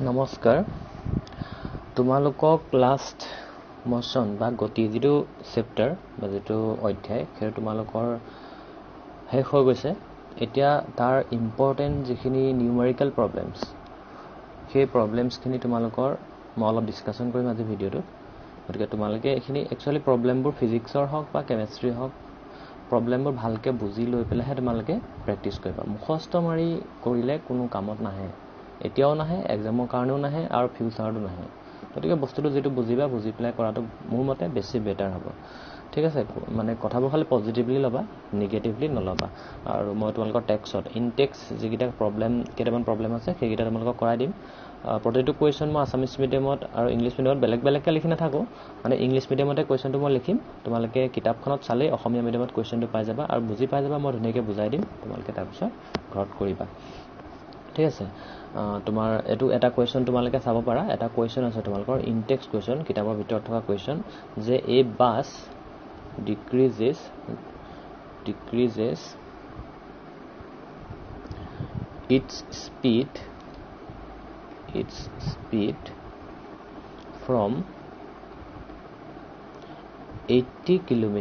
নমস্কাৰ তোমালোকক last motion বা গতি যেটো চেপ্টাৰ বা যেটো অধ্যায় সেই তোমালোকৰ শেষ হৈ গৈছে এতিয়া তাৰ ইম্পৰ্টেন্ট যিখিনি নিউমেৰিকেল প্ৰবলেমছ সেই প্ৰবলেমছখিনি তোমালোকৰ মই অলপ ডিসকাশন কৰিম আজি ভিডিওটো গতিকে তোমালোকে এখিনি একচুয়ালি প্ৰবলেমবোৰ ফিজিক্সৰ হওক বা কেমিষ্ট্ৰি হওক প্ৰবলেমবোৰ ভালকে বুজি লৈ পেলাহে তোমালোকে প্ৰেক্টিস কৰিবা মুখস্থ মাৰি কৰিলে কোনো কামত নাহে এতিয়াও নাহে এক্সামৰ কাৰণেও নাহে আৰু ফিউচাৰটো নাহে গতিকে বস্তুটো যেটো বুজিবা বুজি পেলাই কৰাটো মোৰ মতে বেছি বেটাৰ হ'ব ঠিক আছে মানে কথাবোৰ খালি পজিটিভলি লবা নেগেটিভলি নলবা আৰু মই তোমালোকৰ টেক্সট ইনটেক্স যিকিটা প্ৰবলেম কেইটামান প্ৰবলেম আছে সেইকিটা তোমালোকক কৰাই দিম প্ৰতিটো কোৱেশ্চন মই আসামিজ মিডিয়ামত আৰু ইংলিশ মিডিয়ামত বেলেগ বেলেগকৈ লিখি নাথাকো মানে ইংলিশ মিডিয়ামতে কোৱেশ্চনটো মই লিখিম তোমালোকে কিতাপখনত চালে অসমীয়া মিডিয়ামত কোৱেশ্চনটো পাই যাবা আৰু বুজি পাই যাবা মই ধুনীয়াকৈ বুজাই দিম তোমালোকে তাৰপিছত ঘৰত কৰিবা ঠিক আছে তোমাৰ এটো এটা কোৱেশ্চন তোমালোকে চাব পাৰা এটা কোৱেশ্চন আছে তোমালোকৰ ইনটেক্স কোৱেশ্চন কিতাপৰ ভিতৰত থকা কোৱেশ্চন যে এ বাস decreases its speed from 80 km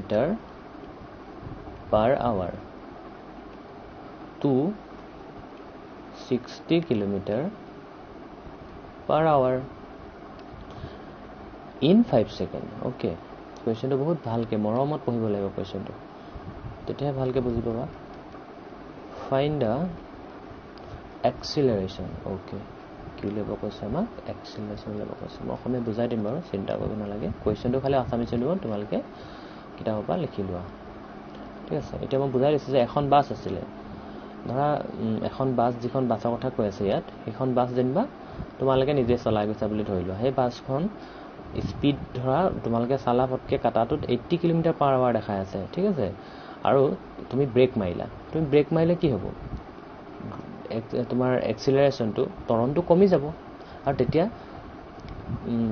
per hour to 60 km per hour in 5 seconds okay কোৱেশ্চনটো বহুত ভালকে মৰমত পঢ়িব লাগিব কোৱেশ্চনটো তেতিয়া ভালকে বুজি পাবা find the acceleration okay কি ল'ব কৈছে আমাক acceleration ল'ব কৈছে মই অসমীয়া বুজাই দিম বাৰু চিন্তা কৰিব নালাগে কোৱেশ্চনটো খালি আসামিজ দিব তোমালোকে কিতাপৰ পৰা লিখি লোৱা ঠিক আছে এতিয়া মই বুজাই দিছো যে এখন বাস আছিল ধৰা এখন বাস যিখন বাসৰ কথা কৈ আছে ইয়াত এখন বাস যেনিবা তোমালোকে নিজে চলাই গৈছা বুলি ধৰি লোৱা সেই বাসখন স্পিড ধৰা তোমালোকে চালা ফটকে কাটাটোত 80 km/h দেখাই আছে ঠিক আছে আৰু তুমি ব্ৰেক মাৰিলে কি হ'ব তোমাৰ এক্সিলাৰেশনটো ত্বৰণটো কমি যাব আৰু তেতিয়া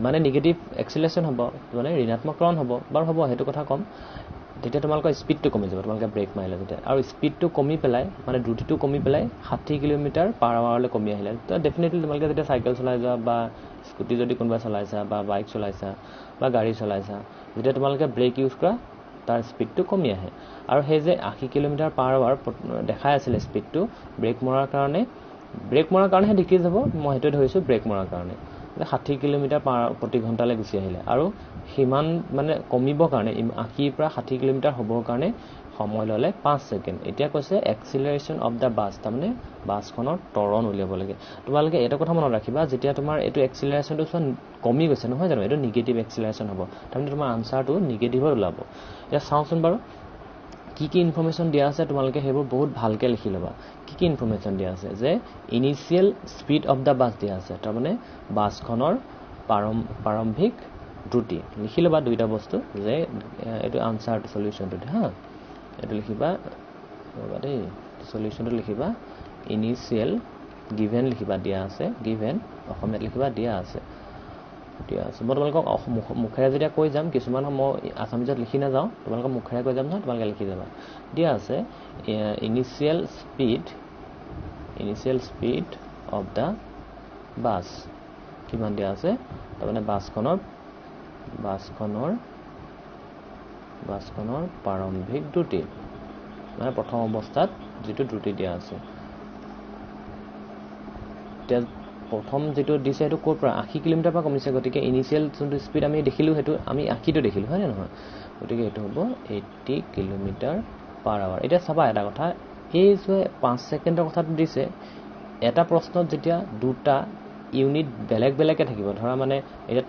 মানে নেগেটিভ এক্সিলাৰেশন হ'ব মানে ঋণাত্মক ত্বৰণ হ'ব বাৰু হ'ব হেতু কথা কম তেতিয়া তোমালোকৰ স্পিডটো কমি যাব তোমালোকে ব্ৰেক মাৰিলে তেতিয়া আৰু স্পিডটো কমি পেলাই মানে দ্ৰুতিটো কমি পেলাই 60 km/h লৈ কমি আহিলে তো ডেফিনেটলি তোমালোকে যেতিয়া চাইকেল চলাই যোৱা বা স্কুটি যদি কোনবা চলাইছা বা বাইক চলাইছা বা গাড়ী চলাইছা যেতিয়া তোমালোকে ব্ৰেক ইউজ কৰা তাৰ স্পিডটো কমি আহে আৰু হে যে 80 km/h দেখাই আছিল স্পিডটো ব্ৰেক মৰাৰ কাৰণে ডিক্ৰিজ হ'ব মই হেতু ধৰিছো ব্ৰেক মৰাৰ কাৰণে 60 km/h প্ৰতি ঘণ্টালৈ গুচি আহিলে আৰু হিমান মানে কমিবৰ কাৰণে 80 পৰা 60 km হ'বৰ কাৰণে সময় ললে 5 সেকেন্ড এতিয়া কৈছে এক্সিলাৰেশন অফ দা বাস তাৰমানে বাসখনৰ ত্বৰণ উলিয়াব লাগে তোমালোকে এটা কথা মনত ৰাখিবা যেতিয়া তোমাৰ এটো এক্সিলাৰেশনটো কমি গৈছে নহয় জানো এটো নেগেটিভ এক্সিলাৰেশন হ'ব তাৰমানে তোমাৰ আনসাৰটো নেগেটিভত ওলাব এতিয়া চাওচোন বাৰু কি ইনফৰমেশন দিয়া আছে তোমালোকে হেবোৰ বহুত ভালকে লিখি লবা কি ইনফৰমেশন দিয়া আছে যে ইনিশিয়াল স্পিড অফ দা বাস দিয়া আছে তাৰমানে বাসখনৰ প্ৰাৰম্ভিক দ্ৰুতি লিখি লবা দুইটা বস্তু যে এটো আনসাৰ সলিউশনটো হা এটো লিখিবা ৰবাদে সলিউশনটো লিখিবা ইনিশিয়াল গিভেন লিখিবা দিয়া আছে গিভেন অসমীয়াত লিখিবা দিয়া আছে মই তোমালোকক মুখেৰে যেতিয়া কৈ যাম কিছুমান মই আসামিজত লিখি না যাও তোমালোকক মুখেৰে কৈ যাম না তোমালোকে লিখি যাবা দিয়া আছে ইনিশিয়াল স্পিড অফ দা বাস কিমান দিয়া আছে তাৰমানে বাসখনৰ প্ৰাৰম্ভিক দ্ৰুতি মানে প্ৰথম অৱস্থাত যেটো দ্ৰুতি দিয়া আছে প্ৰথম যেটো দিছে এটো কোৰ পৰা 80 km পৰা কমিছে গতিকে ইনিশিয়াল যোনটো স্পিড আমি দেখিলো হেতু আমি 80 টো দেখিলো হয় নহয় গতিকে এটো হ'ব 80 km/h এটা চাবা এটা কথা এই যে 5 সেকেন্ডৰ কথাটো দিছে এটা প্ৰশ্নত যেতিয়া দুটা ইউনিট বেলেগ থাকিব ধৰা মানে এটা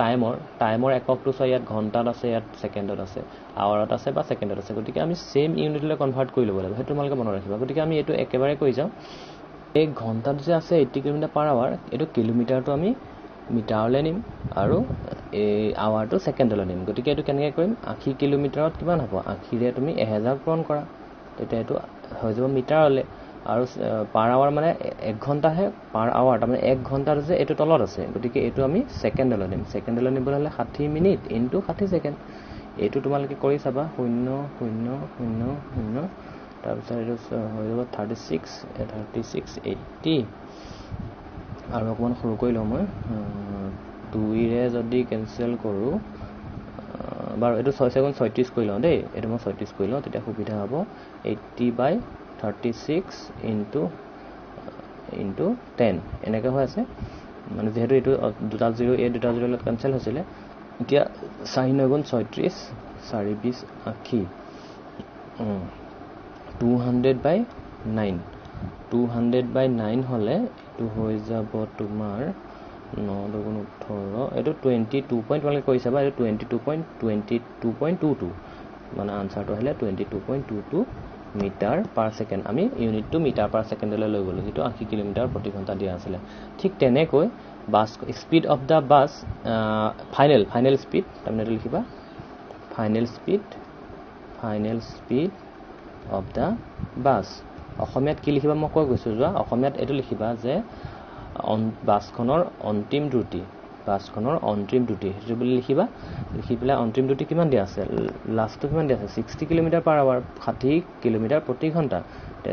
টাইমৰ এককটো চাই ইয়াত ঘন্টাত আছে ইয়াত সেকেন্ডত আছে আৱাৰত আছে বা সেকেন্ডত আছে গতিকে আমি সেম ইউনিটলৈ কনভাৰ্ট কৰি ল'ব লাগিব হেতু তোমালোকে মনত ৰাখিবা গতিকে আমি এটো একেবাৰে কৈ যাও এক ঘন্টাত যে আছে 80 km/h এটো কিলোমিটাৰটো আমি মিটাৰলৈ নিম আৰু এই আৱাৰটো সেকেন্ডলৈ নিম গতিকে এটো কেনেকৈ কৰিম 80 কিলোমিটাৰত কিমান হ'ব 80 ৰে তুমি 1000 পূৰণ কৰা তেতিয়া এটো হৈ যাব মিটাৰলৈ আৰু পাৰ আৱাৰ মানে 1 ঘন্টাহে পাৰ আৱাৰ তাৰমানে 1 ঘন্টাৰ যে এটো তলত আছে গতিকে এটো আমি সেকেন্ডলৈ নিবলৈ হলে 60 মিনিট ইনটু 60 সেকেন্ড এটো তোমালোকে কৰি চাবা 0.000 তাৰপিছত এটো হৈ যাব 36 80 আৰু অকমান সৰু কৰি লওঁ মই 2 ৰে যদি কেনসেল কৰো বাৰু এটো 6 সেকেন্ড 36 কৰি লওঁ দেই এটো মই 36 কৰি লওঁ তেতিয়া সুবিধা হ'ব 80/36 into 10 এনেকৈ হৈ আছে মানে যেহেতু এটো দুটা 0 এ দুটা 0 লগত কেনসেল হৈছিলে এতিয়া 4 9 36 4 20 200/9 200/9 হলে এটো হৈ যাব তোমাৰ 9 2 18 এটো 22 পইণ্ট মানে কৈছা বা এটো 22.22 মানে আনসাৰটো হলে 22.22 মিটাৰ পাৰ সেকেন্ড আমি ইউনিটটো মিটাৰ পাৰ সেকেন্ডলৈ লৈ গলো যেটো 80 কিলোমিটাৰ প্ৰতি ঘণ্টা দিয়া আছিল ঠিক তেনেকৈ বাস স্পিড অফ দা বাস ফাইনেল স্পিড তাৰমানে লিখিবা ফাইনেল স্পিড অফ দা বাস অসমীয়াত কি লিখিবা মই কৈ গৈছো যোৱা অসমীয়াত এটো লিখিবা যে বাসখনৰ অন্তিম দ্ৰুতি হেতু বুলি লিখিবা লিখি পেলাই অন্তিম দ্ৰুতি কিমান দিয়া আছে লাষ্টটো কিমান দিয়া আছে 60 কিলোমিটাৰ পাৰ আৱাৰ 60 কিলোমিটাৰ প্ৰতি ঘণ্টা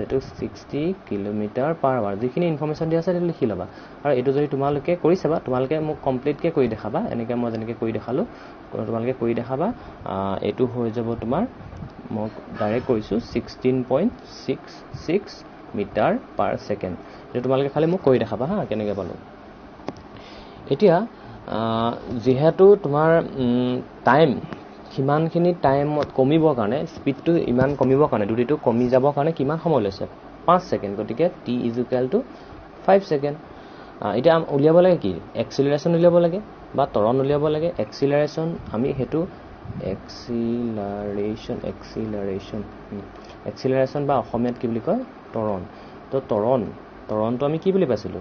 এটো 60 কিলোমিটাৰ পাৰ আৱাৰ যিখিনি ইনফৰমেশন দিয়া আছে এটো লিখি লবা আৰু এটো যদি তোমালোকে কৰি চাবা তোমালোকে মোক কমপ্লিট কে কৰি দেখাবা এনেকৈ মই যেনেকৈ কৰি দেখালো তোমালোকে কৰি দেখাবা এটো হৈ যাব তোমাৰ মই ডাইৰেক্ট কৰিছো 16.66 মিটাৰ পাৰ সেকেন্ড এটো তোমালোকে খালি মোক কৰি দেখাবা হা কেনেকৈ পালো এতিয়া যেহেতু তোমাৰ টাইম কিমানখিনি টাইমত কমিবৰ কাৰণে স্পিডটো ইমান কমিবৰ কাৰণে দুটিটো কমি যাবৰ কাৰণে কিমান সময় লৈছে 5 সেকেন্ড গতিকে t = 5 সেকেন্ড এটা উলিয়াব লাগে কি এক্সিলাৰেশন উলিয়াব লাগে বা ত্বৰণ উলিয়াব লাগে এক্সিলাৰেশন আমি হেতু এক্সিলাৰেশন বা অসমীয়াত কি বুলি কয় ত্বৰণ তো ত্বৰণটো আমি কি বুলি পাইছিলো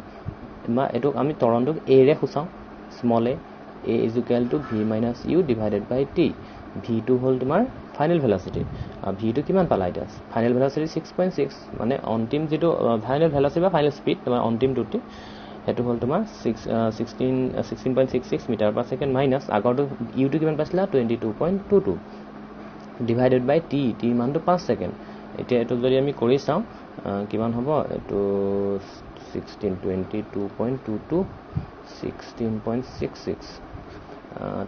মা এটো আমি ত্বৰণটোক a ৰে খুচাও small a = v - u / t v টো হল তোমাৰ ফাইনেল ভেলোচিটি v টো কিমান পালা এটা ফাইনেল ভেলোচিটি 6.6 মানে অন্তিম যেটো ফাইনেল ভেলোচিটি বা ফাইনেল স্পিড তোমাৰ অন্তিম দ্ৰুতি হেতু হল তোমাৰ 16.66 মিটাৰ পাৰ সেকেন্ড মাইনাস আগৰটো u টো কিমান পাইছিলা 22.22 / t মানটো 5 সেকেন্ড এতিয়া এটো যদি আমি কৰি চাও কিমান হ'ব এটো 16.22 16.66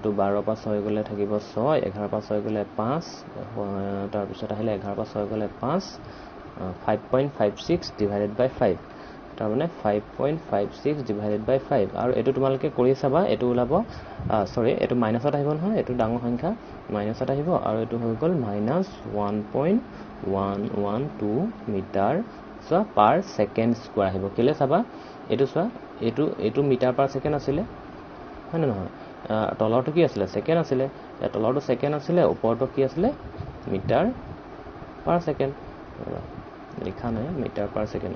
তো 12 পা 6 গলে থাকিব 6 11 পা 6 গলে 5 তাৰ পিছত আহিলে 11 পা 6 গলে 5 5.56 / 5 তাৰ মানে 5.56 / 5 আৰু এটো তোমালোকে কৰি চাবা এটো ওলাব সৰি এটো মাইনাসত আহিব নহয় এটো ডাঙৰ সংখ্যা মাইনাসত আহিব আৰু এটো হৈ গল -1.112 মিটাৰ পাৰ সেকেন্ড স্কয়াৰ আহিব কেলে চাবা এটো চোৱা এটো মিটাৰ পাৰ সেকেন্ড আছিল হয় না নহয় তলৰটো কি আছিল সেকেন্ড আছিল তলৰটো সেকেন্ড আছিল ওপৰটো কি আছিল মিটাৰ পাৰ সেকেন্ড লিখা নাই মিটাৰ পাৰ সেকেন্ড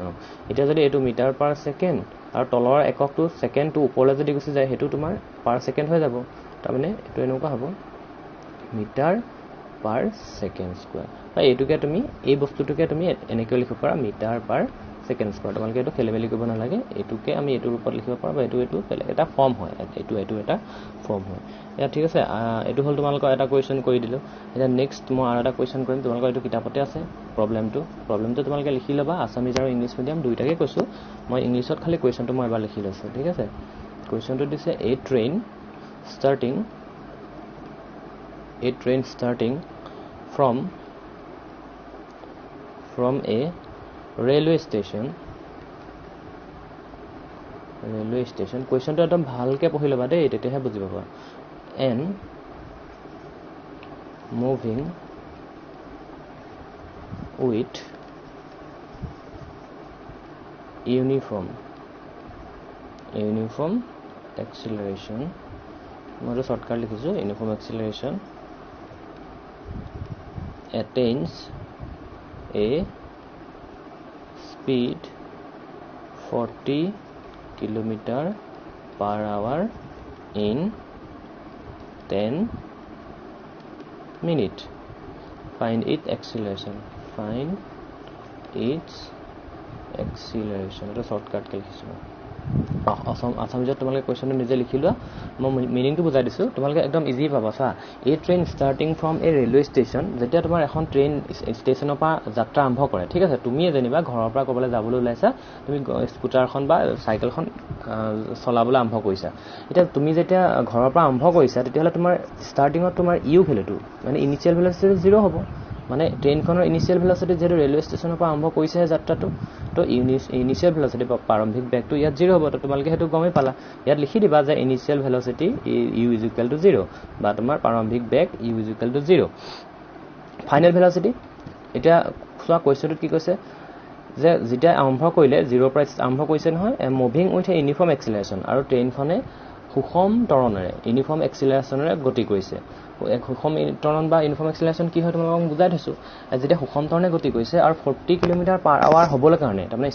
এতিয়া যদি এটো মিটাৰ পাৰ সেকেন্ড আৰু তলৰ এককটো সেকেন্ডটো ওপৰলৈ যদি গুচি যায় হেতু তোমাৰ পাৰ সেকেন্ড হৈ যাব তাৰ মানে এটো এনেকুৱা হ'ব মিটাৰ পাৰ সেকেন্ড স্কয়াৰ বা এটুকে তুমি এই বস্তুটোকে তুমি এনেকৈ লিখিব পাৰা মিটাৰ পাৰ সেকেন্ড স্কয়াৰ তোমালকে এটো খেলেমেলি কৰিব নালাগে এটুকে আমি এটুৰ ওপৰত লিখিব পাৰো বা এটু এটা ফৰ্ম হয় এটু এটা ফৰ্ম হয় এটা ঠিক আছে এটু হল তোমালকৰ এটা কোৱেশ্চন কৰি দিলো এটা নেক্সট মই আৰু এটা কোৱেশ্চন কৰিম তোমালকৰ এটু কিতাপতে আছে প্ৰবলেমটো তোমালকে লিখি লবা আসামিজ আৰু ইংলিশ মিডিয়াম দুইটাকে কৈছো মই ইংলিশত খালি কোৱেশ্চনটো মই এবাৰ লিখি লৈছো ঠিক আছে কোৱেশ্চনটো দিছে a train starting from a railway station question to একদম ভালকে পঢ়ি লবা দেই তেতিয়াহে বুজি পাবা and moving with uniform acceleration মই শর্টকাট লিখিছো uniform acceleration attains a speed 40 kilometer per hour in 10 minutes find its acceleration এটা শর্টকাট কে লিখিছো আসামিজত তোমালোকে কোৱেশ্চনটো নিজে লিখি লোৱা মই মিনিংটো বুজাই দিছো তোমালোকে একদম ইজি পাবা চা এ ট্ৰেইন ষ্টাৰ্টিং ফ্ৰম এ ৰেলৱে ষ্টেচন যেতিয়া তোমাৰ এখন ট্ৰেইন ষ্টেচনৰ পৰা যাত্ৰা আৰম্ভ কৰে ঠিক আছে তুমিয়ে যেনিবা ঘৰৰ পৰা ক'বলৈ যাবলৈ ওলাইছা তুমি স্কুটাৰখন বা চাইকেলখন চলাবলৈ আৰম্ভ কৰিছা এতিয়া তুমি যেতিয়া ঘৰৰ পৰা আৰম্ভ কৰিছা তেতিয়াহ'লে তোমাৰ ষ্টাৰ্টিঙত তোমাৰ ইউ ভেলুটো মানে ইনিচিয়েল ভেলচিটি 0 হ'ব মানে ট্ৰেইনখনৰ ইনিচিয়েল ভেলচিটি যেহেতু ৰেলৱে ষ্টেচনৰ পৰা আৰম্ভ কৰিছেহে যাত্ৰাটো তো ইনিচিয়েল ভেলচিটি প্ৰাৰম্ভিক বেগটো ইয়াত 0 হ'ব তো তোমালোকে সেইটো গমেই পালা ইয়াত লিখি দিবা যে initial velocity u is equal to 0 বা তোমাৰ প্ৰাৰম্ভিক বেগ u is equal to 0 final velocity এতিয়া চোৱা কুৱেশ্যনটোত কি কৈছে যে যেতিয়া আৰম্ভ কৰিলে 0 পৰা আৰম্ভ কৰিছে নহয় মুভিং উইথ এ ইউনিফৰ্ম এক্সিলাৰেশ্যন আৰু ট্ৰেইনখনে সুষম ত্বৰণেৰে ইউনিফৰ্ম এক্সিলাৰেশ্যনেৰে গতি কৰিছে সুষম ত্বৰণ বা ইউনিফৰ্ম এক্সিলাৰেশ্যন কি হয় তোমালোকক বুজাই থৈছোঁ যেতিয়া সুষম ত্বৰণে গতি কৰিছে আৰু 40 কিলোমিটাৰ/আৱাৰ হ'বলৈ কাৰণে তাৰমানে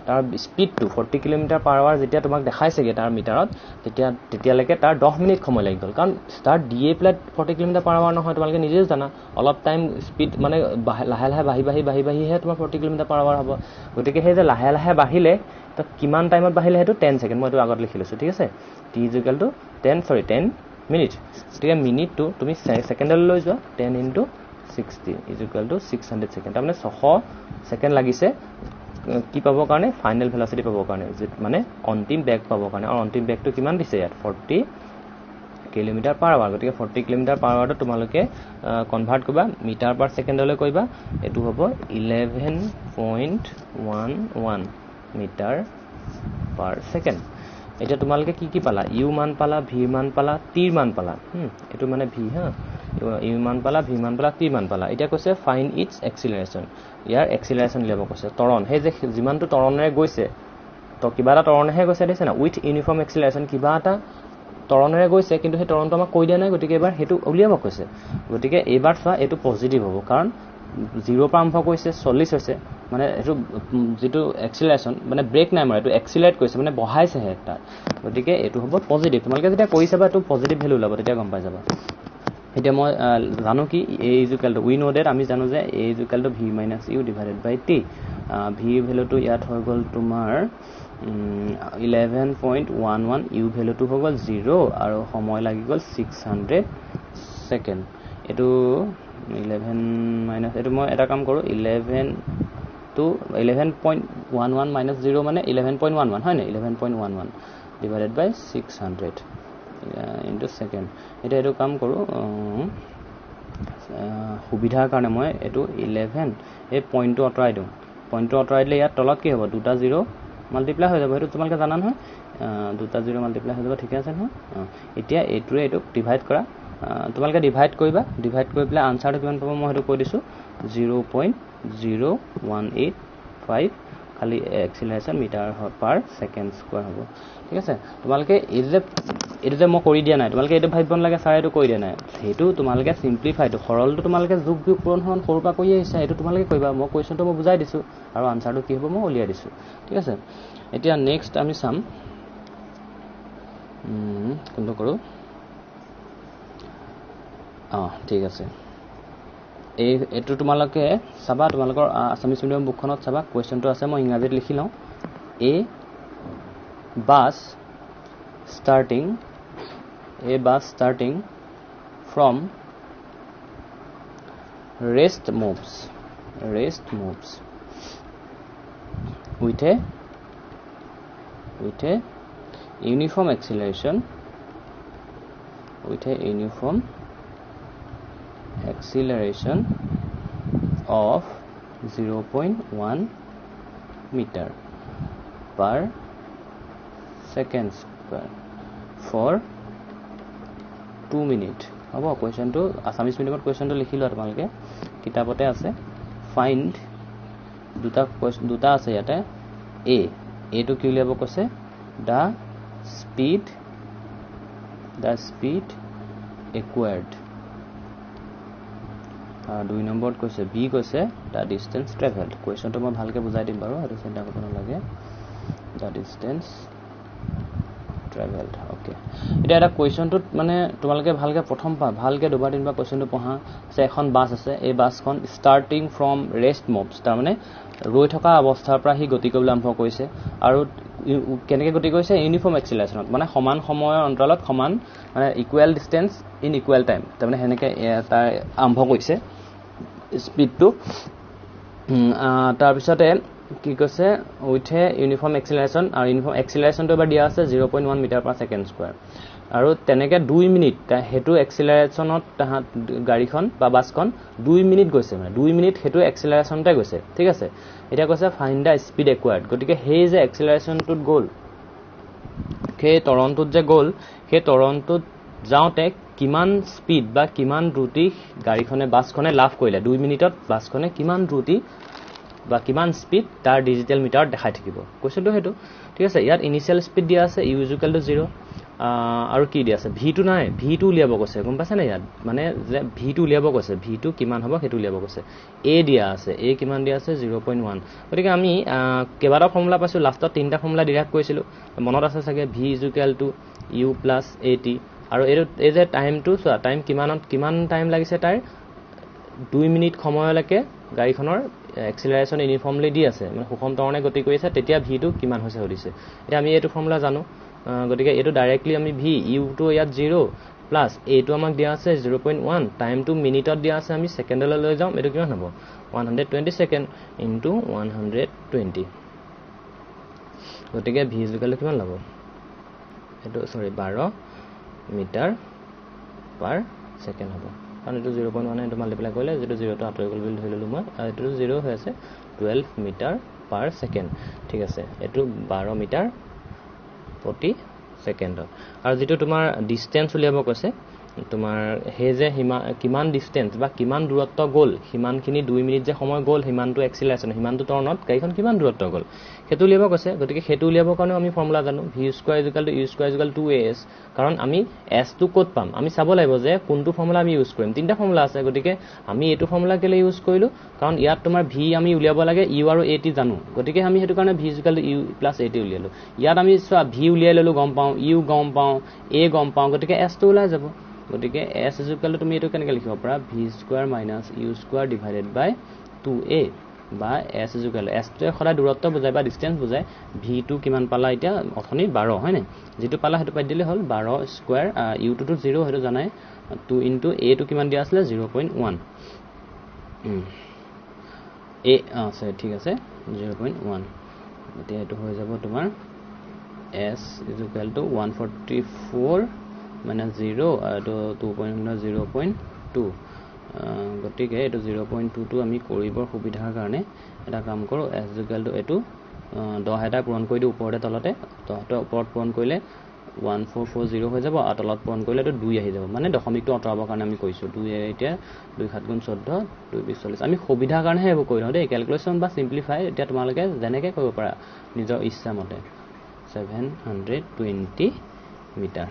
তাৰ স্পীডটো 40 কিলোমিটাৰ/আৱাৰ যেতিয়া তোমাক দেখাইছেগৈ তাৰ মিটাৰত তেতিয়ালৈকে তাৰ 10 মিনিট সময় লাগি গ'ল কাৰণ ষ্টাৰ্ট দিয়ে পেলাই 40 কিলোমিটাৰ/আৱাৰ নহয় তোমালোকে নিজেও জানা অলপ টাইম স্পীড মানে লাহে লাহে বাঢ়িহে তোমাৰ 40 কিলোমিটাৰ/আৱাৰ হ'ব গতিকে সেই যে লাহে লাহে বাঢ়িলে তো কিমান টাইমত বাঢ়িলে সেইটো 10 ছেকেণ্ড মই এইটো আগত লিখি লৈছোঁ ঠিক আছে t = 10 মিনিট গতিকে মিনিটটো তুমি ছেকেণ্ডলৈ লৈ যোৱা 10 × 60 = 600 ছেকেণ্ড তাৰমানে 600 ছেকেণ্ড লাগিছে কি পাবৰ কাৰণে ফাইনেল ভেলচিটি পাবৰ কাৰণে মানে অন্তিম বেগ পাবৰ কাৰণে আৰু অন্তিম বেগটো কিমান দিছে ইয়াত 40 কিলোমিটাৰ/আৱাৰ গতিকে 40 কিলোমিটাৰ/আৱাৰটো তোমালোকে কনভাৰ্ট কৰিবা মিটাৰ/ছেকেণ্ডলৈ কৰিবা এইটো হ'ব 11.11 মিটাৰ/ছেকেণ্ড এতিয়া তোমালোকে কি পালা ইউ মান পালা ভি মান পালা টিৰ মান পালা এইটো মানে ভি ইউ মান পালা ভি মান পালা টি মান পালা এতিয়া কৈছে ফাইন ইটছ এক্সিলাৰেশ্যন ইয়াৰ এক্সিলাৰেশ্যন উলিয়াব কৈছে ত্বৰণ সেই যে যিমানটো ত্বৰণেৰে গৈছে তো কিবা এটা ত্বৰণেহে গৈছে দেখিছে না উইথ ইউনিফৰ্ম এক্সিলাৰেশ্যন কিবা এটা ত্বৰণেৰে গৈছে কিন্তু সেই ত্বৰণটো আমাক কৈ দিয়া নাই গতিকে এবাৰ সেইটো উলিয়াব কৈছে গতিকে এইবাৰ চোৱা এইটো পজিটিভ হ'ব কাৰণ 0 পৰা আৰম্ভ কৰিছে 40 হৈছে মানে এইটো যিটো এক্সিলাৰেশ্যন মানে ব্ৰেক নাই মাৰা এইটো এক্সিলাৰেট কৰিছে মানে বঢ়াইছেহে তাত গতিকে এইটো হ'ব পজিটিভ তোমালোকে যেতিয়া কৰি চাবা এইটো পজিটিভ ভেলু ওলাব তেতিয়া গম পাই যাবা এতিয়া মই জানো কি a = উই ন' ডেট আমি জানো যে a = v - u / t V ভেলুটো ইয়াত হৈ গ'ল তোমাৰ 11.11 ইউ ভেলুটো হৈ গ'ল 0 আৰু সময় লাগি গ'ল 600 ছেকেণ্ড এইটো 11 এইটো মই এটা কাম কৰোঁ 11.11 - 0 মানে 11.11 হয় নাই 11.11 / 600 ইনটু ছেকেণ্ড এতিয়া এইটো কাম কৰোঁ সুবিধাৰ কাৰণে মই এইটো 11 এই পইণ্টটো আঁতৰাই দিওঁ পইণ্টটো আঁতৰাই দিলে ইয়াত তলত কি হ'ব দুটা 0 মাল্টিপ্লাই হৈ যাব সেইটো তোমালোকে জানা নহয় দুটা 0 মাল্টিপ্লাই হৈ যাব ঠিকে আছে নহয় এতিয়া এইটোৰে এইটোক ডিভাইড কৰা তোমালোকে ডিভাইড কৰিবা ডিভাইড কৰি পেলাই আনচাৰটো কিমান পাব মই সেইটো কৈ দিছোঁ 0.0185 খালি এক্সিলাৰেশ্যন মিটাৰ/ছেকেণ্ড² হ'ব ঠিক আছে তোমালোকে এইটো যে মই কৰি দিয়া নাই তোমালোকে এইটো ভাবিব নালাগে ছাৰ এইটো কৰি দিয়া নাই সেইটো তোমালোকে চিম্প্লিফাইটো সৰলটো তোমালোকে যোগ বিয়োগ পূৰণ সমান সৰুৰ পৰা কৰি আহিছা এইটো তোমালোকে কৰিবা মই কুৱেশ্যনটো মই বুজাই দিছোঁ আৰু আনচাৰটো কি হ'ব মই উলিয়াই দিছোঁ ঠিক আছে এতিয়া নেক্সট আমি চাম কোনটো কৰোঁ ঠিক আছে এইটো তোমালোকে চাবা তোমালোকৰ আছামিজ মিডিয়াম বুকখনত চাবা কুৱেশ্যনটো আছে মই ইংৰাজীত লিখি লওঁ এ bus starting from rest moves with a uniform acceleration of 0.1 meter/second square for 2 minutes হ'ব কুৱেশ্যনটো আছামিজ মিডিয়ামত কুৱেশ্যনটো লিখি লোৱা তোমালোকে কিতাপতে আছে ফাইণ্ড দুটা আছে ইয়াতে এটো কি উলিয়াব কৈছে দ্য স্পীড acquired 2 নম্বৰত কৈছে বি কৈছে দ্য ডিষ্টেন্স ট্ৰেভেলড কুৱেশ্যনটো মই ভালকৈ বুজাই দিম বাৰু সেইটো চিন্তা কৰিব নালাগে দ্য ডিষ্টেন্স ট্ৰেভেলড ওকে এতিয়া এটা কুৱেশ্যনটোত মানে তোমালোকে ভালকৈ প্ৰথম ভালকৈ দুবাৰ তিনিবাৰ কুৱেশ্যনটো পঢ়া যে এখন বাছ আছে এই বাছখন ষ্টাৰ্টিং ফ্ৰম ৰেষ্ট মুভছ তাৰমানে ৰৈ থকা অৱস্থাৰ পৰা সি গতি কৰিবলৈ আৰম্ভ কৰিছে আৰু কেনেকৈ গতি কৰিছে ইউনিফৰ্ম এক্সিলাৰেশ্যনত মানে সমান সময়ৰ অন্তৰালত সমান মানে equal distance in equal time তাৰমানে সেনেকৈ তাৰ আৰম্ভ কৰিছে স্পীডটো তাৰপিছতে কি কৈছে উইথ এ ইউনিফৰ্ম এক্সিলাৰেশ্যন আৰু ইউনিফৰ্ম এক্সিলাৰেশ্যনটো এবাৰ দিয়া আছে 0.1 মিটাৰ পাৰ ছেকেণ্ড স্কোৱাৰ আৰু তেনেকৈ 2 মিনিট সেইটো এক্সিলাৰেশ্যনত তাহাঁত গাড়ীখন বা বাছখন 2 মিনিট গৈছে মানে 2 মিনিট সেইটো এক্সিলাৰেশ্যনতে গৈছে ঠিক আছে এতিয়া কৈছে ফাইণ্ড দ্য স্পীড একুৱাৰ্ড গতিকে সেই যে এক্সিলাৰেশ্যনটোত গ'ল সেই ত্বৰণটোত যে গ'ল সেই ত্বৰণটোত যাওঁতে কিমান স্পীড বা কিমান দ্ৰুতি গাড়ীখনে বাছখনে লাভ কৰিলে 2 মিনিটত বাছখনে কিমান দ্ৰুতি বা কিমান স্পীড তাৰ ডিজিটেল মিটাৰত দেখাই থাকিব কৈছিলো সেইটো ঠিক আছে ইয়াত ইনিচিয়েল স্পীড দিয়া আছে u = 0 আৰু কি দিয়া আছে v2 নাই v2 উলিয়াব কৈছে গম পাইছা না ইয়াত মানে যে v2 উলিয়াব কৈছে v2 কিমান হ'ব সেইটো উলিয়াব কৈছে a দিয়া আছে a কিমান দিয়া আছে 0.1 গতিকে আমি কেইবাটা ফৰ্মুলা পাইছো লাষ্টত তিনটা ফৰ্মুলা ডিৰাইভ কৰিছিলো মনত আছে চাগে v = u + at আৰু এই যে টাইমটো চোৱা টাইম কিমান টাইম লাগিছে তাৰ 2 মিনিট সময়লৈকে গাড়ীখনৰ এক্সিলাৰেশ্যন ইউনিফৰ্মলি দি আছে মানে সুষম ত্বৰণে গতি কৰি আছে তেতিয়া v2 কিমান হৈছে সুধিছে এতিয়া আমি এইটো ফৰ্মুলা জানো গতিকে এইটো ডাইৰেক্টলি আমি v u টো ইয়াত 0 প্লাস এইটো আমাক দিয়া আছে 0.1 টাইমটো মিনিটত দিয়া আছে আমি সেকেন্ডলৈ লৈ যাম এটো কিমান হ'ব 120 সেকেন্ড ইনটু 120 গতিকে v = কিমান ল'ব এটো সৰি 12 মিটাৰ পাৰ সেকেন্ড হ'ব কাৰণ এটো 0.1 এটো মাল্টিপ্লাই কৰিলে যেটো 0 টো আঁতৰি গ'ল বুলি ধৰি ললো মই আৰু এটো 0 হৈ আছে 12 মিটাৰ পাৰ সেকেন্ড ঠিক আছে এটো 12 মিটাৰ প্ৰতি সেকেন্ডত আৰু যেটো তোমাৰ ডিসটেন্স উলিয়াব কৈছে তোমাৰ হে যে কিমান ডিসটেন্স বা কিমান দূৰত্ব গ'ল হিমানখিনি 2 মিনিট যে সময় গ'ল হিমানটো এক্সিলাৰেশ্যন হিমানটো ত্বৰণত গাড়ীখন কিমান দূৰত্ব গ'ল হেতু উলিয়াব কৈছে গতিকে হেতু উলিয়াবৰ কাৰণে আমি ফৰ্মুলা জানো v² = u² = 2as কাৰণ আমি s টো ক'ত পাম আমি চাব লাগিব যে কোনটো ফৰ্মুলা আমি ইউজ কৰিম তিনটা ফৰ্মুলা আছে গতিকে আমি এটো ফৰ্মুলা কেলে ইউজ কৰিলো কাৰণ ইয়াত তোমাৰ v আমি উলিয়াব লাগে u আৰু at জানো গতিকে আমি হেতু কাৰণে v = u + at উলিয়ালো ইয়াত আমি চোৱা v উলিয়াই ললো গম পাও u গম পাও a গম পাও গতিকে s টো ওলাই যাব গতিকে s = তুমি এটো কেনেকৈ লিখিব পাৰা v² - u² / 2a বা s = s টো খৰা দূৰত্ব বুজায় বা ডিসটেন্স বুজায় v2 কিমান পালা এতিয়া অথনি 12 হয় নাই যেটো পালা হেতু পাই দিলে হল 12 স্কয়াৰ u টো 0 হেতু জানাই 2 * a টো কিমান দিয়া আছিল 0.1 a আছে ঠিক আছে 0.1 এতিয়া এটো হৈ যাব তোমাৰ s = 144 - 0 আৰু 2.0.2 গতিকে এটো 0.2 টো আমি কৰিবৰ সুবিধাৰ কাৰণে এটা কাম কৰো s = এটো 10 এটা পূৰণ কৰি দিও ওপৰতে তলতে 10 টো ওপৰত পূৰণ কৰিলে 1440 হৈ যাব আৰু তলত পূৰণ কৰিলে এটো 2 আহি যাব মানে দশমিকটো অতৰাবৰ কাৰণে আমি কৈছো 2 এতিয়া 2 7 * 14 240 আমি সুবিধাৰ কাৰণে হেবো কৰি লও দেই ক্যালকুলেশন বা সিম্পলিফাই এতিয়া তোমালোকে যেনেকৈ কৰিব পাৰা নিজৰ ইচ্ছা মতে 720 মিটাৰ